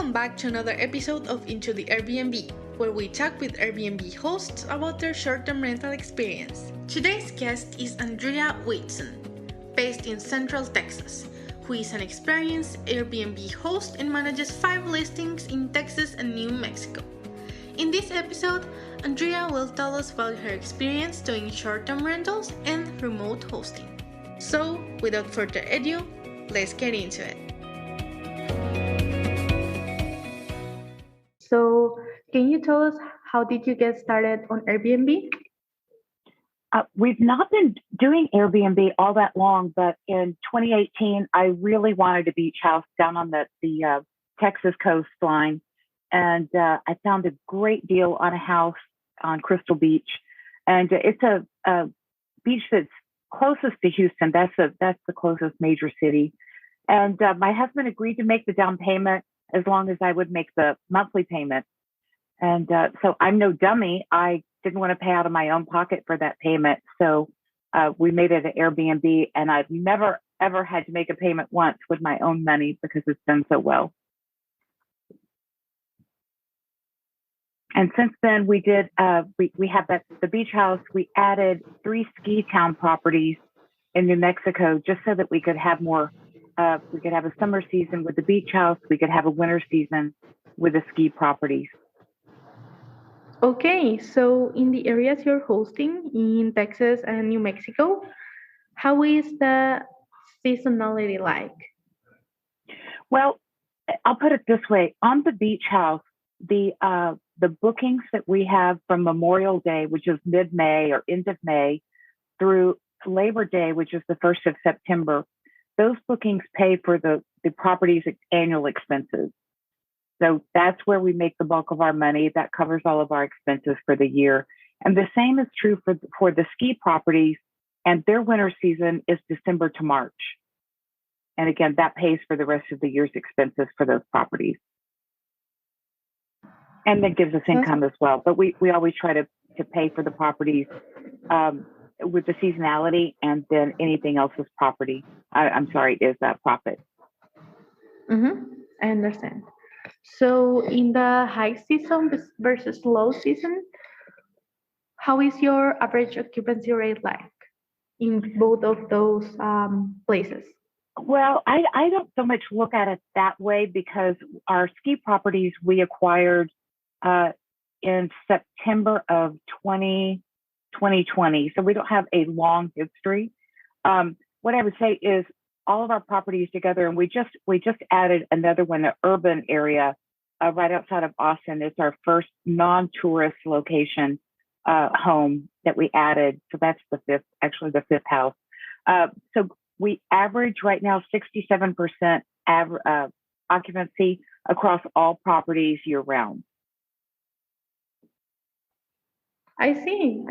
Welcome back to another episode of Into the Airbnb, where we talk with Airbnb hosts about their short-term rental experience. Today's guest is Andrea Whitson, based in Central Texas, who is an experienced Airbnb host and manages 5 listings in Texas and New Mexico. In this episode, Andrea will tell us about her experience doing short-term rentals and remote hosting. So, without further ado, let's get into it. So, can you tell us how did you get started on Airbnb? We've not been doing Airbnb all that long, but in 2018, I really wanted a beach house down on the Texas coastline. And I found a great deal on a house on Crystal Beach. And it's a beach that's closest to Houston. That's the closest major city. And my husband agreed to make the down payment as long as I would make the monthly payment. And so I'm no dummy. I didn't want to pay out of my own pocket for that payment. So we made it an Airbnb, and I've never, ever had to make a payment once with my own money because it's done so well. And since then, we did, we have the beach house. We added 3 ski town properties in New Mexico just so that we could have more. We could have a summer season with the beach house. We could have a winter season with the ski properties. Okay, so in the areas you're hosting in Texas and New Mexico, how is the seasonality like? Well, I'll put it this way. On the beach house, the bookings that we have from Memorial Day, which is mid-May or end of May, through Labor Day, which is the 1st of September, those bookings pay for the property's annual expenses. So that's where we make the bulk of our money. That covers all of our expenses for the year. And the same is true for the ski properties, and their winter season is December to March. And again, that pays for the rest of the year's expenses for those properties. And that gives us income as well. But we always try to pay for the properties with the seasonality, and then anything else is profit. Mm-hmm. I understand. So in the high season versus low season, how is your average occupancy rate like in both of those places? Well, I don't so much look at it that way because our ski properties we acquired in September of 2020. So we don't have a long history. What I would say is all of our properties together, and we just added another one, the urban area right outside of Austin. It's our first non-tourist location home that we added. So that's the fifth house. So we average right now 67% occupancy across all properties year round. I see.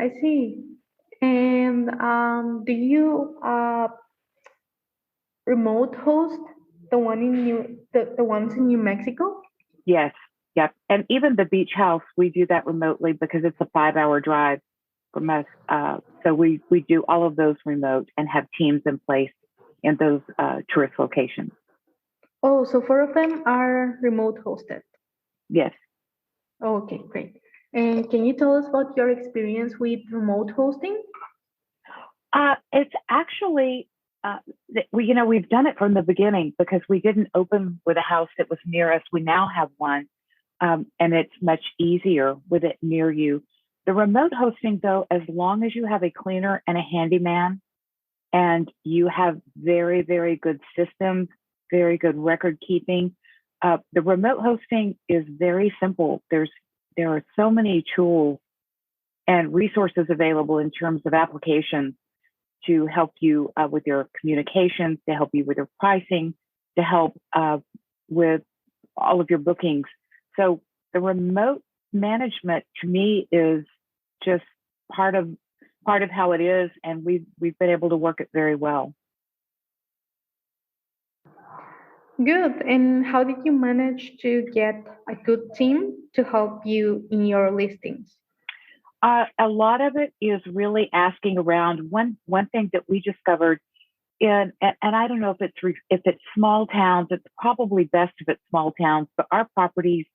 And do you remote host the ones in New Mexico? Yes. Yep. And even the beach house, we do that remotely because it's a 5-hour drive from us. So we do all of those remote and have teams in place in those tourist locations. Oh, so 4 of them are remote hosted? Yes. Okay, great. And can you tell us about your experience with remote hosting? It's actually, we've done it from the beginning because we didn't open with a house that was near us. We now have one, and it's much easier with it near you. The remote hosting, though, as long as you have a cleaner and a handyman, and you have very, very good systems, very good record keeping, the remote hosting is very simple. There are so many tools and resources available in terms of applications to help you with your communications, to help you with your pricing, to help with all of your bookings. So the remote management to me is just part of how it is, and we've been able to work it very well. Good. And how did you manage to get a good team to help you in your listings? A lot of it is really asking around. One thing that we discovered and I don't know if it's small towns. It's probably best if it's small towns. But our properties,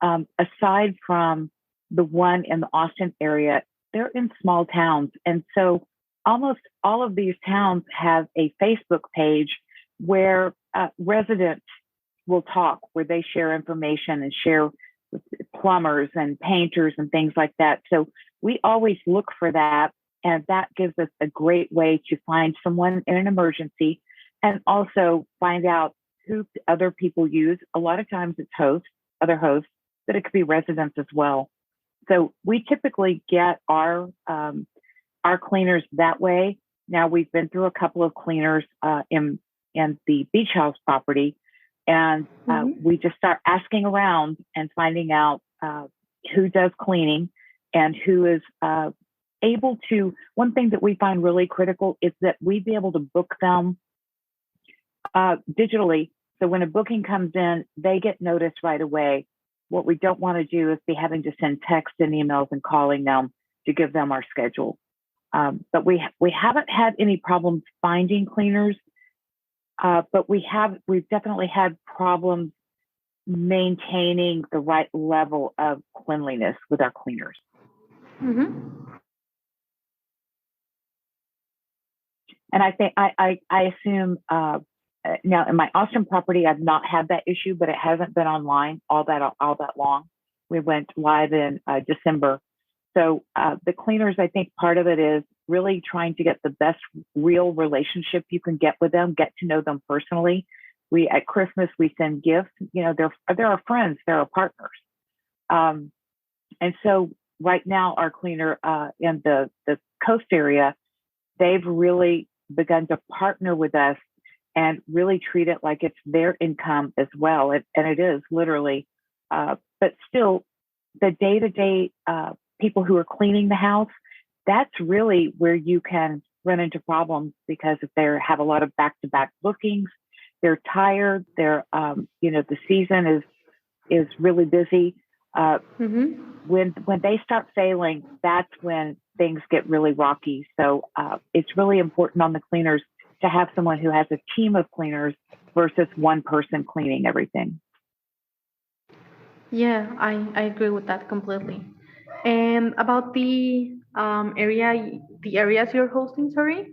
aside from the one in the Austin area, they're in small towns, and so almost all of these towns have a Facebook page where residents will talk, where they share information and share with plumbers and painters and things like that. So we always look for that. And that gives us a great way to find someone in an emergency and also find out who other people use. A lot of times it's other hosts, but it could be residents as well. So we typically get our cleaners that way. Now we've been through a couple of cleaners in the beach house property, and we just start asking around and finding out who does cleaning and who is able to. One thing that we find really critical is that we be able to book them digitally. So when a booking comes in, they get noticed right away. What we don't want to do is be having to send texts and emails and calling them to give them our schedule. But we haven't had any problems finding cleaners, but we've definitely had problems maintaining the right level of cleanliness with our cleaners. Mm-hmm. And I think I assume now in my Austin property I've not had that issue, but it hasn't been online all that long. We went live in December. So the cleaners, I think part of it is really trying to get the best real relationship you can get with them, get to know them personally. At Christmas we send gifts. You know, they're our friends, they're our partners. And so right now our cleaner in the coast area, they've really begun to partner with us and really treat it like it's their income as well. And it is literally, but still the day-to-day people who are cleaning the house, that's really where you can run into problems, because if they have a lot of back-to-back bookings, they're tired, the season is really busy. When they start failing, that's when things get really rocky. So it's really important on the cleaners to have someone who has a team of cleaners versus one person cleaning everything. Yeah, I agree with that completely. And about the areas you're hosting, sorry,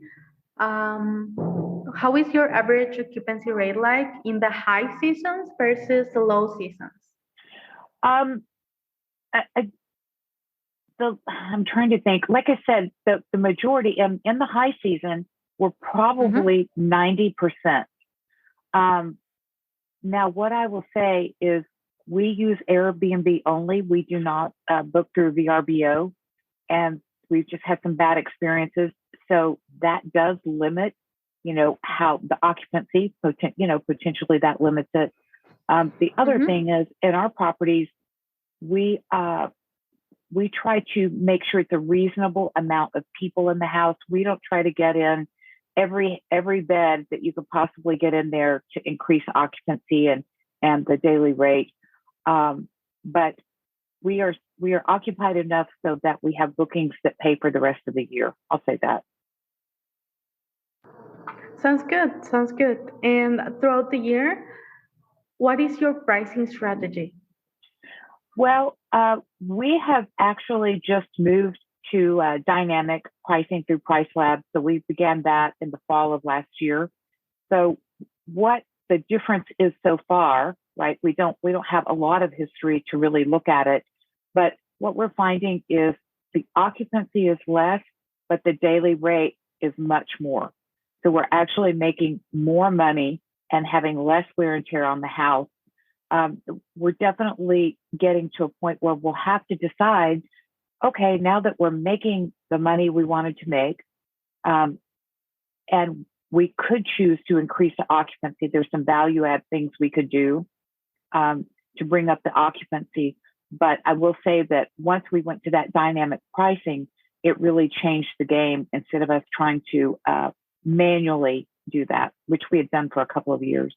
how is your average occupancy rate like in the high seasons versus the low seasons? I'm trying to think. Like I said, the majority in the high season were probably 90%. Now, what I will say is we use Airbnb only. We do not book through VRBO, and we've just had some bad experiences. So that does limit, how the occupancy, potentially that limits it. The other thing is in our properties, we try to make sure it's a reasonable amount of people in the house. We don't try to get in every bed that you could possibly get in there to increase occupancy and the daily rate. But we are occupied enough so that we have bookings that pay for the rest of the year. I'll say that. Sounds good. Sounds good. And throughout the year, what is your pricing strategy? Well, we have actually just moved to dynamic pricing through Price Lab. So we began that in the fall of last year. So what the difference is so far, right? We don't have a lot of history to really look at it, but what we're finding is the occupancy is less, but the daily rate is much more. So we're actually making more money and having less wear and tear on the house. We're definitely getting to a point where we'll have to decide, okay, now that we're making the money we wanted to make, and we could choose to increase the occupancy. There's some value add things we could do to bring up the occupancy. But I will say that once we went to that dynamic pricing, it really changed the game instead of us trying to manually do that, which we had done for a couple of years.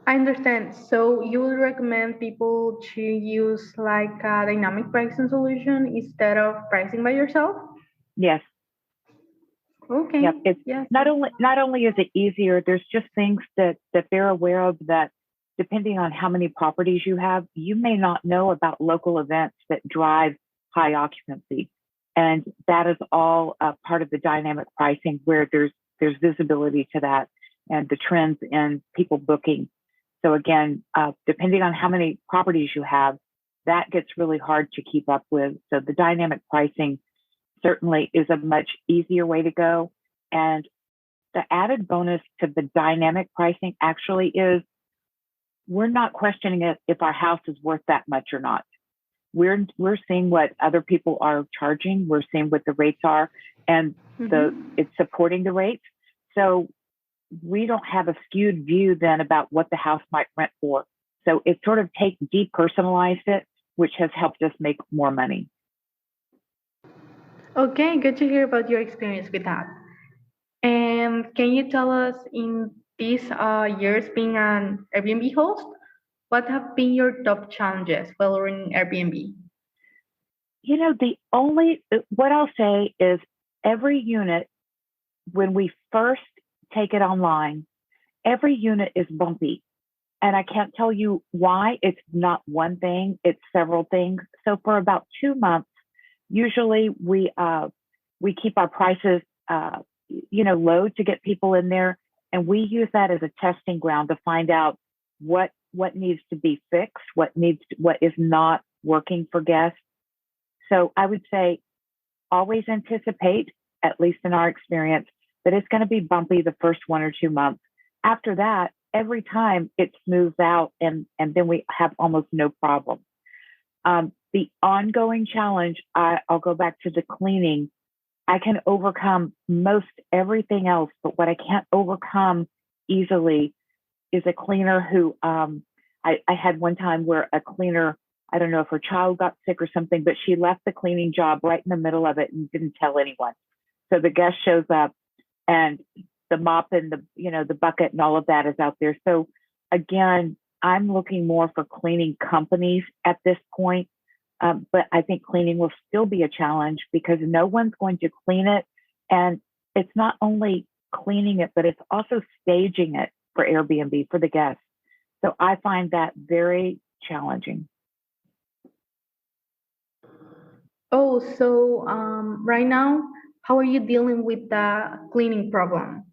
I understand. So you would recommend people to use like a dynamic pricing solution instead of pricing by yourself? Yes. Yep. Okay. It's Yes. not only is it easier, there's just things that they're aware of that depending on how many properties you have, you may not know about local events that drive high occupancy. And that is all part of the dynamic pricing where there's visibility to that and the trends in people booking. So again, depending on how many properties you have, that gets really hard to keep up with. So the dynamic pricing certainly is a much easier way to go. And the added bonus to the dynamic pricing actually is we're not questioning it if our house is worth that much or not. We're seeing what other people are charging. We're seeing what the rates are, and Mm-hmm. it's supporting the rates. So we don't have a skewed view then about what the house might rent for. So it sort of depersonalized it, which has helped us make more money. Okay, good to hear about your experience with that. And can you tell us in these years being an Airbnb host, what have been your top challenges while running Airbnb? The only, what I'll say is every unit, when we first take it online, every unit is bumpy. And I can't tell you why. It's not one thing, it's several things. So for about 2 months, usually we keep our prices, low to get people in there. And we use that as a testing ground to find out what needs to be fixed, what is not working for guests. So I would say always anticipate, at least in our experience, that it's going to be bumpy the first 1 or 2 months. After that, every time it smooths out and then we have almost no problem. The ongoing challenge, I'll go back to the cleaning. I can overcome most everything else, but what I can't overcome easily is a cleaner who I had one time where a cleaner, I don't know if her child got sick or something, but she left the cleaning job right in the middle of it and didn't tell anyone. So the guest shows up and the mop and the bucket and all of that is out there. So again, I'm looking more for cleaning companies at this point. But I think cleaning will still be a challenge because no one's going to clean it. And it's not only cleaning it, but it's also staging it for Airbnb for the guests. So I find that very challenging. Oh, so right now, how are you dealing with the cleaning problem?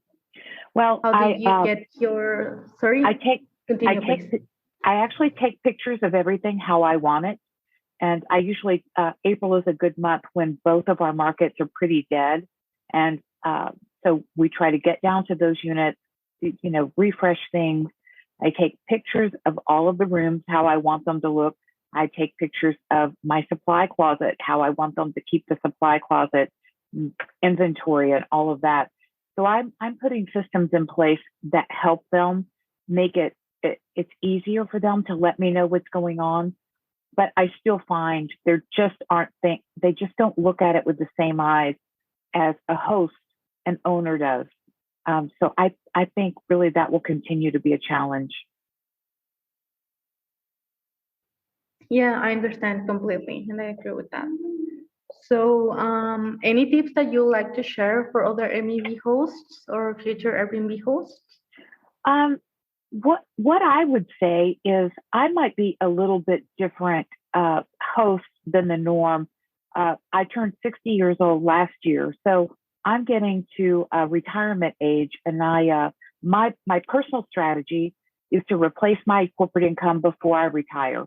Well, How did you get your, I sorry, take I continue take please. I actually take pictures of everything how I want it. And I usually, April is a good month when both of our markets are pretty dead. And so we try to get down to those units, refresh things. I take pictures of all of the rooms, how I want them to look. I take pictures of my supply closet, how I want them to keep the supply closet inventory and all of that. So I'm putting systems in place that help them make it's easier for them to let me know what's going on, but I still find there just they just don't look at it with the same eyes as a host and owner does. So I think really that will continue to be a challenge. Yeah, I understand completely, and I agree with that. So, any tips that you like to share for other Airbnb hosts or future Airbnb hosts? Um, what I would say is I might be a little bit different host than the norm. I turned 60 years old last year, so I'm getting to retirement age, and my personal strategy is to replace my corporate income before I retire.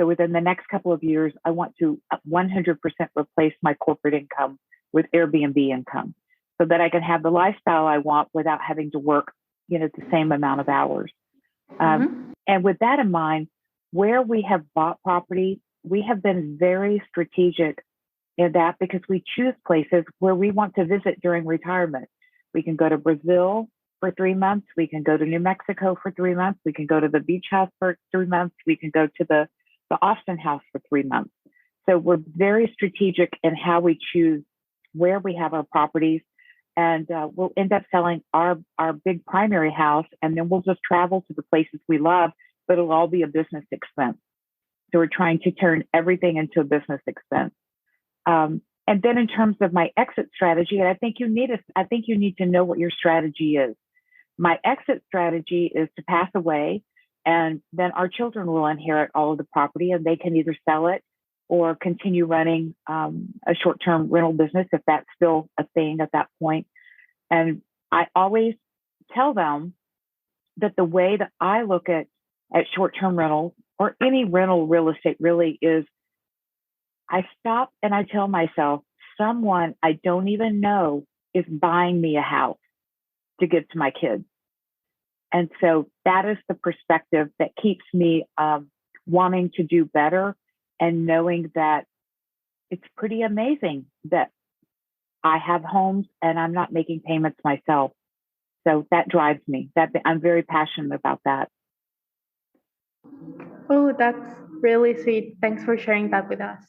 So within the next couple of years, I want to 100% replace my corporate income with Airbnb income, so that I can have the lifestyle I want without having to work, the same amount of hours. Um, Mm-hmm. and with that in mind, where we have bought property, we have been very strategic in that because we choose places where we want to visit during retirement. We can go to Brazil for 3 months. We can go to New Mexico for 3 months. We can go to the beach house for 3 months. We can go to the Austin house for 3 months. So we're very strategic in how we choose where we have our properties. And we'll end up selling our big primary house, and then we'll just travel to the places we love, but it'll all be a business expense. So we're trying to turn everything into a business expense. Um, And then in terms of my exit strategy, and I think you need to know what your strategy is. My exit strategy is to pass away, and then our children will inherit all of the property, and they can either sell it or continue running a short-term rental business if that's still a thing at that point. And I always tell them that the way that I look at short-term rentals or any rental real estate really is, I stop and I tell myself, someone I don't even know is buying me a house to give to my kids. And so that is the perspective that keeps me wanting to do better and knowing that it's pretty amazing that I have homes and I'm not making payments myself. So that drives me. I'm very passionate about that. Oh, that's really sweet. Thanks for sharing that with us.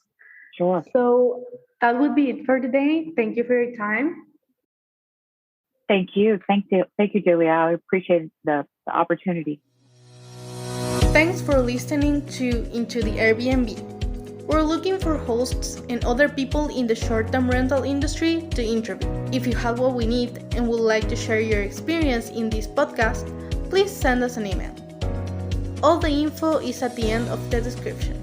Sure. So that would be it for today. Thank you for your time. Thank you. Thank you, Julia. I appreciate the opportunity. Thanks for listening to Into the Airbnb. We're looking for hosts and other people in the short-term rental industry to interview. If you have what we need and would like to share your experience in this podcast, please send us an email. All the info is at the end of the description.